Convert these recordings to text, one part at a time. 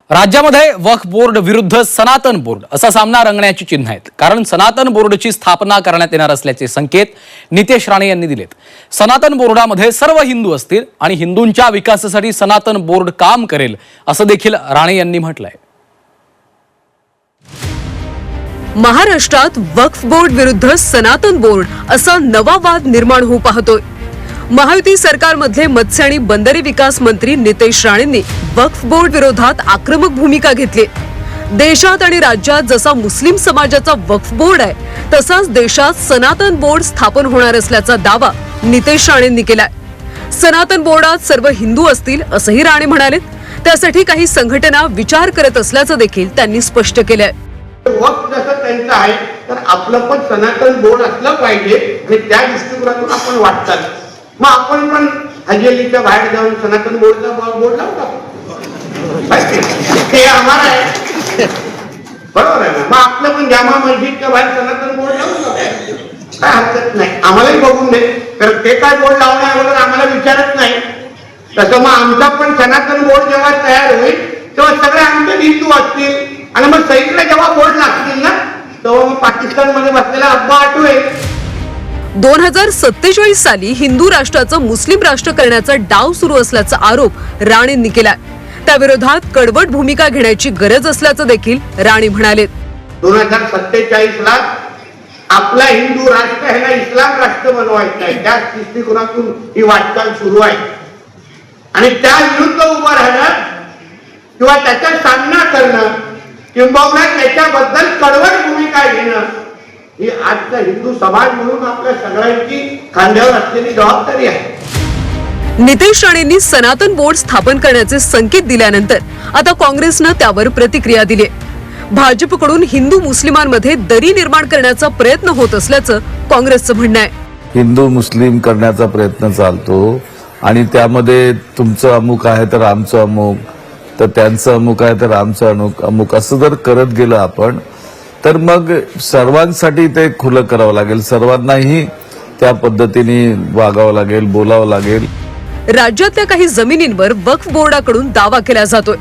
राज्यामध्ये वक्फ बोर्ड विरुद्ध सनातन बोर्ड असा सामना रंगण्याची चिन्ह आहेत। कारण सनातन बोर्डची स्थापना करण्यात येणार असल्याचे संकेत नितेश राणे यांनी दिलेत। सनातन बोर्डामध्ये सर्व हिंदू असतील आणि हिंदूंच्या विकासासाठी सनातन बोर्ड काम करेल असं देखील राणे यांनी म्हटलंय। महाराष्ट्रात वक्फ बोर्ड विरुद्ध सनातन बोर्ड असा नवा वाद निर्माण होऊ पाहतोय। महायुती सरकारमधले मत्स्य आणि बंदरी विकास मंत्री नितेश राणेंनी वक्फ बोर्ड विरोधात आक्रमक भूमिका घेतली। देशात आणि राज्यात जसा मुस्लिम समाजाचा वक्फ बोर्ड आहे तसाच देशात सनातन बोर्ड स्थापन होणार असल्याचा दावा नितेश राणेंनी केलाय। सनातन बोर्डात सर्व हिंदू असतील असंही राणे म्हणाले। त्यासाठी काही संघटना विचार करत असल्याचं देखील त्यांनी स्पष्ट केलंय। वक्फ जसं त्यांचं आहे तर आपलं पण सनातन बोर्ड असलं पाहिजे आणि त्या दृष्टिकोनातून आपण वाटतात। मग आपण पण हजेलीच्या बाहेर जाऊन सनातन बोर्डचा बोर्ड लावू टाकू, ते आम्हाला आहे, बरोबर आहे ना। मग आपलं पण जामा मस्जिदच्या बाहेर सनातन बोर्ड लावू टाकू, काय हरकत नाही, आम्हालाही बघून दे। तर ते काय बोर्ड लावण्याबरोबर आम्हाला विचारत नाही। तसं मग आमचा पण सनातन बोर्ड जेव्हा तयार होईल तेव्हा सगळे आमचे हिंदू असतील आणि मग सैनिकला जेव्हा बोर्ड लागतील ना तेव्हा मग पाकिस्तानमध्ये बसलेला अब्बा आठवेल। 2047 साली हिंदू राष्ट्राचं मुस्लिम राष्ट्र करण्याचा डाव सुरू असल्याचा आरोप राणेंनी केलाय। त्याविरोधात कडवट भूमिका घेण्याची गरज असल्याचं देखील राणे म्हणाले। 2047 ला आपला हिंदू राष्ट्र ह्याला इस्लाम राष्ट्र बनवायचं आहे, त्या दृष्टिकोनातून ही वाटचाल सुरू आहे आणि त्या विरुद्ध उभं राहणं किंवा त्याचा सामना करणं किंबहुना त्याच्याबद्दल कडवट भूमिका घेणं ही आजचा हिंदू समाज म्हणून आपल्या सगळ्यांची खांद्यावर असलेली जबाबदारी आहे। नितेश राणेंनी सनातन बोर्ड स्थापन करण्याचे संकेत दिल्यानंतर आता काँग्रेसनं त्यावर प्रतिक्रिया दिली। भाजपकडून हिंदू मुस्लिमांमध्ये दरी निर्माण करण्याचा प्रयत्न होत असल्याचं काँग्रेसचं म्हणणं आहे। हिंदू मुस्लिम करण्याचा प्रयत्न चालतो आणि त्यामध्ये तुमचं अमुक आहे तर आमचं अमुक, तर त्यांचं अमुक आहे तर आमचं अमुक असं जर करत गेलं आपण तर मग सर्वांसाठी ते खुलं करावं लागेल, सर्वांनाही त्या पद्धतीने वागावं लागेल, बोलावं लागेल। राज्यातल्या काही जमिनींवर वक्फ बोर्डाकडून दावा केला जातोय,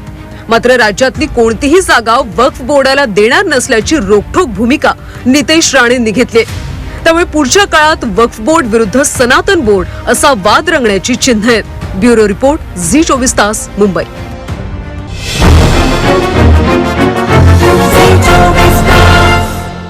मात्र राज्यातली कोणतीही जागा वक्फ बोर्डाला देणार नसल्याची रोखठोक भूमिका नितेश राणेंनी घेतली। त्यामुळे पुढच्या काळात वक्फ बोर्ड विरुद्ध सनातन बोर्ड असा वाद रंगण्याची चिन्ह आहेत। ब्युरो रिपोर्ट, झी 24 तास, मुंबई।